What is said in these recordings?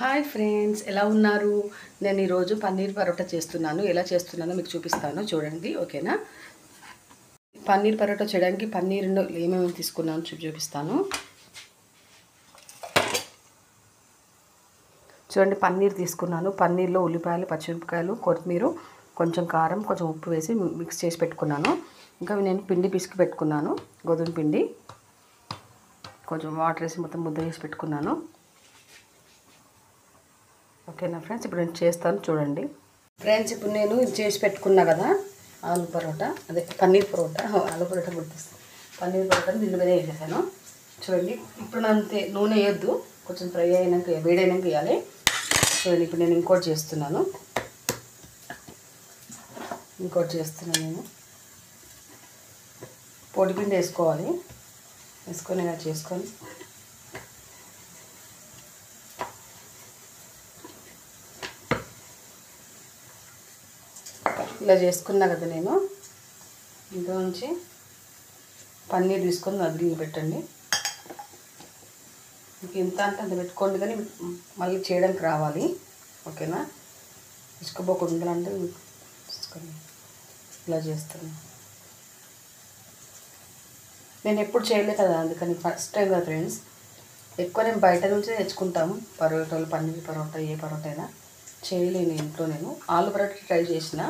Hi friends, ఎలా ఉన్నారు? నేను ఈరోజు పన్నీర్ పరోటా చేస్తున్నాను. ఎలా చేస్తున్నానో మీకు చూపిస్తాను, చూడండి. ఓకేనా? పన్నీర్ పరోటా చేయడానికి పన్నీర్లో ఏమేమి తీసుకున్నాను చూపిస్తాను. చూడండి, పన్నీర్ తీసుకున్నాను. పన్నీర్లో ఉల్లిపాయలు, పచ్చిమిరపకాయలు, కొత్తిమీర, కొంచెం కారం, కొంచెం ఉప్పు వేసి మిక్స్ చేసి పెట్టుకున్నాను. ఇంకా నేను పిండి పిసికి పెట్టుకున్నాను, గోధుమ పిండి. కొంచెం వాటర్ వేసి మొత్తం ముద్ద వేసి పెట్టుకున్నాను. ఓకేనా ఫ్రెండ్స్, ఇప్పుడు నేను చేస్తాను, చూడండి. ఫ్రెండ్స్, ఇప్పుడు నేను చేసి పెట్టుకున్నా కదా ఆలు పరోటా, అదే పన్నీర్ పరోటా. ఆలు పరోటా గుర్తిస్తాను. పన్నీర్ పరోటాని దీని మీద వేసేసాను. చూడండి, ఇప్పుడు అంతే, నూనె వేయొద్దు, కొంచెం ఫ్రై అయినాక వేడైనాక వేయాలి. చూడండి, ఇప్పుడు నేను ఇంకోటి చేస్తున్నాను. నేను పొడిపిండి వేసుకోవాలి. వేసుకొని ఇలా చేసుకొని ఇలా చేసుకున్నా కదా నేను. ఇంట్లో నుంచి పన్నీర్ తీసుకొని అదిలి పెట్టండి. మీకు ఎంత అంటే అంత పెట్టుకోండి, కానీ మళ్ళీ చేయడానికి రావాలి. ఓకేనా? ఇసుకపోకుండా ఉండాలంటే తీసుకొని ఇలా చేస్తాను. నేను ఎప్పుడు చేయలేదు కదా, అందుకని ఫస్ట్ టైం కదా ఫ్రెండ్స్. ఎక్కువ నేను బయట నుంచే తెచ్చుకుంటాము పరోటాలు, పన్నీర్ పరోటా, ఏ పరోటా అయినా. చేయలేను ఇంట్లో. నేను ఆలు పరోటా ట్రై చేసిన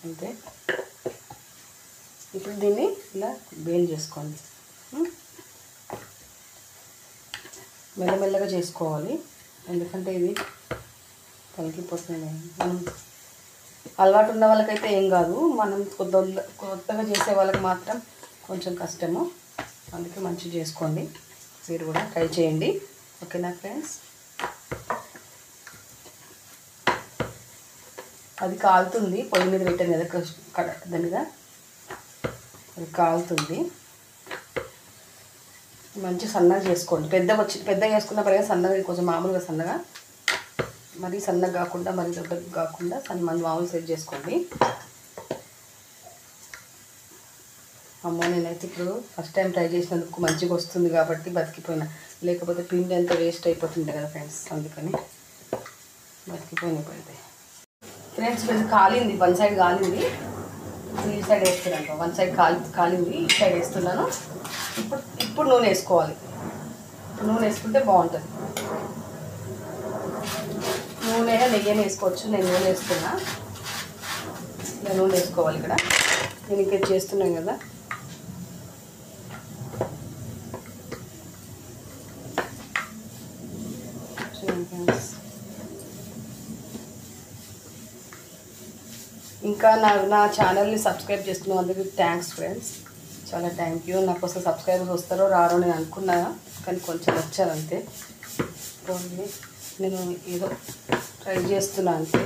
అంతే. ఇప్పుడు దీన్ని ఇలా బేల్ చేసుకోండి. మెల్లమెల్లగా చేసుకోవాలి, ఎందుకంటే ఇది పలికిపోతుంది. మనం అలవాటు ఉన్న వాళ్ళకైతే ఏం కాదు, మనం కొత్తగా చేసే వాళ్ళకి మాత్రం కొంచెం కష్టము. అందుకే మంచిగా చేసుకోండి, మీరు కూడా ట్రై చేయండి. ఓకేనా ఫ్రెండ్స్? అది కాలుతుంది, పొయ్యి మీద పెట్టాను కదా దాని మీద, అది కాలుతుంది. మంచి సన్నగా చేసుకోండి. పెద్దగా చేసుకున్న పర్లేదు, సన్నగా, కొంచెం మామూలుగా సన్నగా, మరీ సన్నగా కాకుండా మరీ దొడ్డగా కాకుండా మామూలు సైజ్ చేసుకోండి. అమ్మో, నేనైతే ఇప్పుడు ఫస్ట్ టైం ట్రై చేసినందుకు మంచిగా వస్తుంది కాబట్టి బతికిపోయినా, లేకపోతే పిండి అంతా వేస్ట్ అయిపోతుండే కదా ఫ్రెండ్స్, అందుకని బతికిపోయినప్పుడు. ఫ్రెండ్స్, కొంచెం కాలింది, వన్ సైడ్ కాలింది, ఈ సైడ్ వేస్తున్నాను. వన్ సైడ్ కాలింది, ఈ సైడ్ వేస్తున్నాను. ఇప్పుడు నూనె వేసుకోవాలి. ఇప్పుడు నూనె వేసుకుంటే బాగుంటుంది. నూనె నెయ్యి వేసుకోవచ్చు. నేను నూనె వేస్తున్నా. ఇలా నూనె వేసుకోవాలి. ఇక్కడ నేను ఇక్కడ చేస్తున్నాను కదా. ఇంకా నా ఛానల్ని సబ్స్క్రైబ్ చేసుకున్న అందరికీ థ్యాంక్స్ ఫ్రెండ్స్, చాలా థ్యాంక్ యూ. నాకు అసలు సబ్స్క్రైబర్స్ వస్తారో రారో నేను అనుకున్నా, కానీ కొంచెం వచ్చారు అంతే. నేను ఏదో ట్రై చేస్తున్నా అంతే.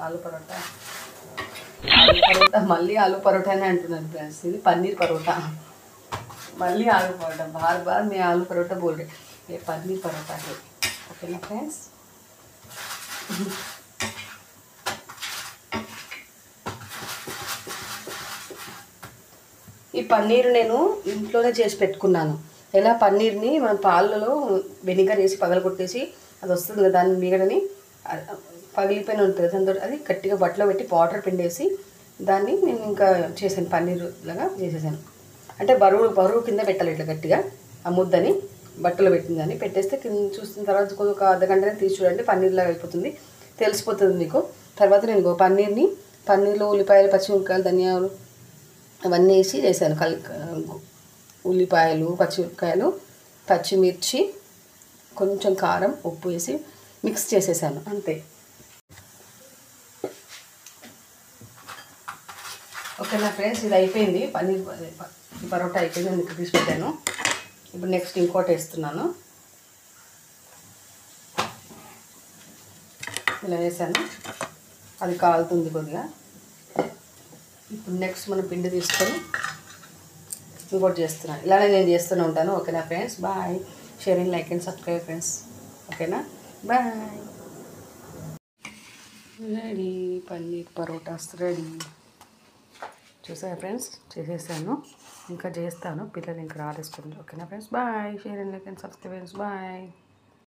ఆలు పరోటా మళ్ళీ ఆలు పరోటానే అంటున్నాను ఫ్రెండ్స్. ఇది పన్నీర్ పరోటా, మళ్ళీ ఆలు పరోటా. బార్ బార్ मैं आलू परोठा बोल रहे, ये पनीर परोठा है. ఓకేనా ఫ్రెండ్స్? ఈ పన్నీర్ నేను ఇంట్లోనే చేసి పెట్టుకున్నాను. ఎలా పన్నీర్ని మనం పాలలో వెనిగర్ వేసి పగలగొట్టేసి అది వస్తుంది కదా, దాన్ని మిగడని పగిలిపోయిన ఉంటుంది దాంతో, అది గట్టిగా బట్టలో పెట్టి వాటర్ పిండేసి దాన్ని నేను ఇంకా చేశాను, పన్నీర్ లాగా చేసేసాను. అంటే బరువు కింద పెట్టాలి, ఇట్లా గట్టిగా ఆ ముద్దని బట్టలో పెట్టిందని పెట్టేస్తే కింద చూసిన తర్వాత ఒక అర్ధగంటనే తీసి చూడండి, పన్నీర్ లాగా అయిపోతుంది, తెలిసిపోతుంది మీకు. తర్వాత నేను పన్నీర్లో ఉల్లిపాయలు, పచ్చిమిరపకాయలు, ధనియాలు అవన్నీ వేసి చేశాను. ఉల్లిపాయలు, పచ్చిమిరపకాయలు, పచ్చిమిర్చి, కొంచెం కారం, ఉప్పు వేసి మిక్స్ చేసేసాను అంతే. ఓకేనా ఫ్రెండ్స్, ఇది అయిపోయింది. పన్నీర్ పరోటా అయిపోయింది, నేను తీసి పెట్టాను. ఇప్పుడు నెక్స్ట్ ఇంకోటి వేస్తున్నాను. ఇలా వేసాను, అది కాలుతుంది కొద్దిగా. ఇప్పుడు నెక్స్ట్ మనం పిండి తీసుకొని ఇంకోటి చేస్తున్నాను. ఇలానే నేను చేస్తూనే ఉంటాను. ఓకేనా friends? Bye. Share and like and subscribe friends. ఓకేనా. Bye. Ready, paneer parottas ready. చూసారా ఫ్రెండ్స్, చేసేసాను, ఇంకా చేస్తాను, పిల్లలు ఇంకా రాలేదు స్కూల్ నుంచి. ఓకేనా friends, bye. Share and like and subscribe friends, bye.